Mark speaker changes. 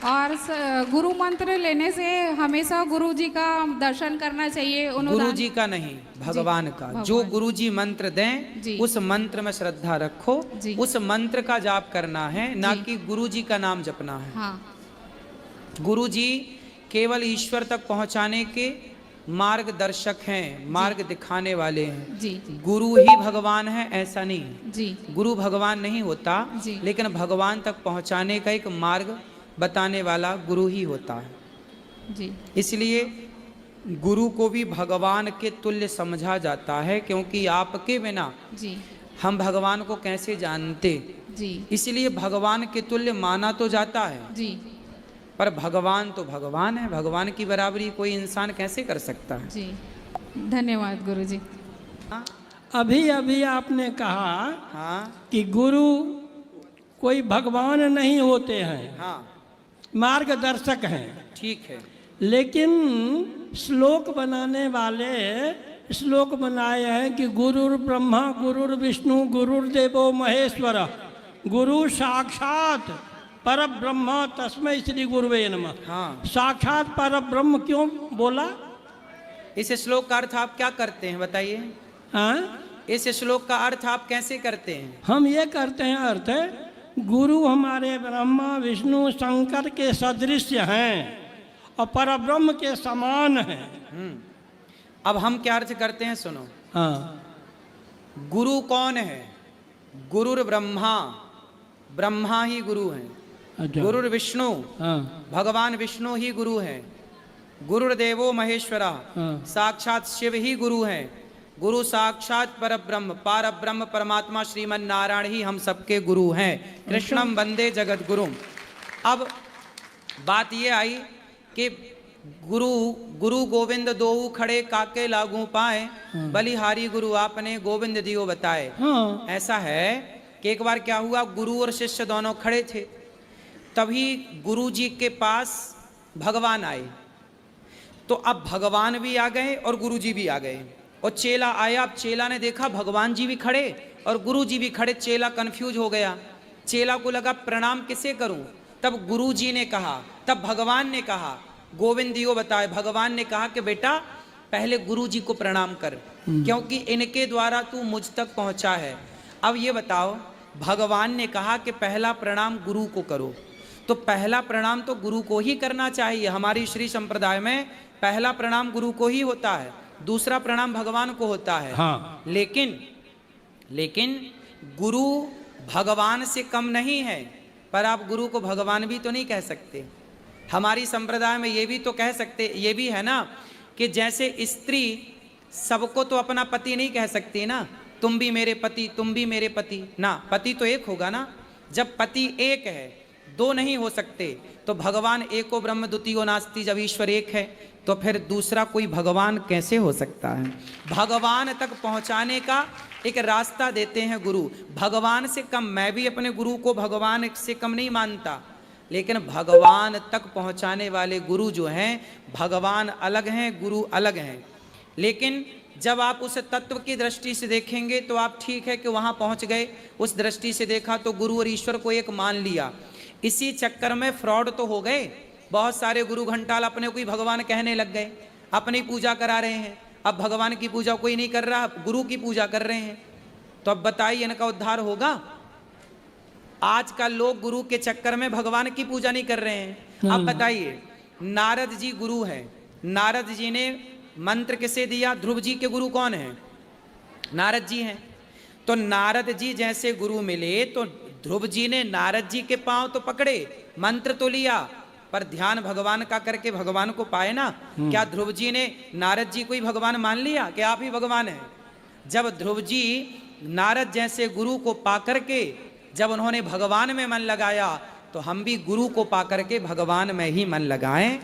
Speaker 1: और गुरु मंत्र लेने से हमेशा गुरु जी का दर्शन करना चाहिए।
Speaker 2: गुरु जी का नहीं, भगवान का। जो गुरु जी मंत्र दें उस मंत्र में श्रद्धा रखो, उस मंत्र का जाप करना है, ना कि गुरु जी का नाम जपना है।
Speaker 1: हाँ।
Speaker 2: गुरु जी केवल ईश्वर तक पहुंचाने के मार्गदर्शक हैं, मार्ग दिखाने वाले हैं।
Speaker 1: जी।
Speaker 2: गुरु ही भगवान है ऐसा नहीं
Speaker 1: जी।
Speaker 2: गुरु भगवान नहीं होता, लेकिन भगवान तक पहुंचाने का एक मार्ग बताने वाला गुरु ही होता है।
Speaker 1: जी।
Speaker 2: इसलिए गुरु को भी भगवान के तुल्य समझा जाता है, क्योंकि आपके बिना
Speaker 1: जी
Speaker 2: हम भगवान को कैसे जानते।
Speaker 1: जी।
Speaker 2: इसलिए भगवान के तुल्य माना तो जाता है
Speaker 1: जी,
Speaker 2: पर भगवान तो भगवान है, भगवान की बराबरी कोई इंसान कैसे कर सकता है।
Speaker 1: जी। धन्यवाद गुरु जी।
Speaker 3: अभी अभी आपने कहा
Speaker 2: हाँ
Speaker 3: कि गुरु कोई भगवान नहीं होते हैं,
Speaker 2: हाँ
Speaker 3: मार्गदर्शक हैं।
Speaker 2: ठीक है,
Speaker 3: लेकिन श्लोक बनाने वाले श्लोक बनाए हैं कि गुरुर ब्रह्मा गुरुर विष्णु गुरुर्देवो महेश्वर गुरु साक्षात पर ब्रह्म तस्मै श्री गुरुवे नमः।
Speaker 2: हाँ।
Speaker 3: साक्षात पर ब्रह्म क्यों बोला?
Speaker 2: इस श्लोक का अर्थ आप क्या करते हैं बताइए?
Speaker 3: हाँ,
Speaker 2: इस श्लोक का अर्थ आप कैसे करते हैं?
Speaker 3: हम ये करते हैं, अर्थ गुरु हमारे ब्रह्मा विष्णु शंकर के सदृश हैं और पर ब्रह्म के समान हैं।
Speaker 2: अब हम क्या अर्थ करते हैं सुनो।
Speaker 3: हाँ।
Speaker 2: गुरु कौन है? गुरुर ब्रह्मा, ब्रह्मा ही गुरु हैं।
Speaker 3: अच्छा।
Speaker 2: गुरुर विष्णु,
Speaker 3: हाँ।
Speaker 2: भगवान विष्णु ही गुरु हैं। गुरुर्देवो महेश्वरा,
Speaker 3: हाँ।
Speaker 2: साक्षात शिव ही गुरु हैं। गुरु साक्षात परब्रह्म, पार ब्रह्म परमात्मा श्रीमन नारायण ही हम सबके गुरु हैं। कृष्णम वंदे जगत गुरुम। अब बात ये आई कि गुरु गुरु गोविंद दोऊ खड़े काके लागू पाए, बलिहारी गुरु आपने गोविंद दियो बताए।
Speaker 3: हाँ।
Speaker 2: ऐसा है कि एक बार क्या हुआ, गुरु और शिष्य दोनों खड़े थे, तभी गुरु जी के पास भगवान आए। तो अब भगवान भी आ गए और गुरु जी भी आ गए और चेला आया। अब चेला ने देखा भगवान जी भी खड़े और गुरु जी भी खड़े, चेला कंफ्यूज हो गया। चेला को लगा प्रणाम किसे करूं? तब गुरु जी ने कहा, तब भगवान ने कहा, गोविंद दियो बताए। भगवान ने कहा कि बेटा पहले गुरु जी को प्रणाम कर, क्योंकि इनके द्वारा तू मुझ तक पहुंचा है। अब ये बताओ, भगवान ने कहा कि पहला प्रणाम गुरु को करो, तो पहला प्रणाम तो गुरु को ही करना चाहिए। हमारी श्री संप्रदाय में पहला प्रणाम गुरु को ही होता है, दूसरा प्रणाम भगवान को होता है।
Speaker 3: हाँ।
Speaker 2: लेकिन गुरु भगवान से कम नहीं है, पर आप गुरु को भगवान भी तो नहीं कह सकते। हमारी संप्रदाय में ये भी तो कह सकते, ये भी है ना कि जैसे स्त्री सबको तो अपना पति नहीं कह सकती ना, तुम भी मेरे पति, तुम भी मेरे पति ना, पति तो एक होगा ना। जब पति एक है, दो नहीं हो सकते। तो भगवान एको ब्रह्म द्वितीयो नास्ति, जब ईश्वर एक है तो फिर दूसरा कोई भगवान कैसे हो सकता है? भगवान तक पहुंचाने का एक रास्ता देते हैं गुरु। भगवान से कम, मैं भी अपने गुरु को भगवान से कम नहीं मानता, लेकिन भगवान तक पहुंचाने वाले गुरु जो हैं, भगवान अलग हैं, गुरु अलग हैं। लेकिन जब आप उस तत्व की दृष्टि से देखेंगे तो आप ठीक है कि वहां पहुंच गए, उस दृष्टि से देखा तो गुरु और ईश्वर को एक मान लिया। इसी चक्कर में फ्रॉड तो हो गए। बहुत सारे गुरु घंटाल अपने को ही भगवान कहने लग गए, अपनी पूजा करा रहे हैं। अब भगवान की पूजा कोई नहीं कर रहा, गुरु की पूजा कर रहे हैं। तो अब बताइए इनका उद्धार होगा? आज का लोग गुरु के चक्कर में भगवान की पूजा नहीं कर रहे हैं। अब बताइए, नारद जी गुरु हैं, नारद जी ने मंत्र किसे दिया? ध्रुव जी के गुरु कौन है? नारद जी हैं। तो नारद जी जैसे गुरु मिले तो ध्रुव जी ने नारद जी के पांव तो पकड़े, मंत्र तो लिया, पर ध्यान भगवान का करके भगवान को पाए ना। क्या ध्रुव जी ने नारद जी को ही भगवान मान लिया कि आप ही भगवान हैं? जब ध्रुव जी नारद जैसे गुरु को पाकर के जब उन्होंने भगवान में मन लगाया, तो हम भी गुरु को पाकर के भगवान में ही मन लगाएं।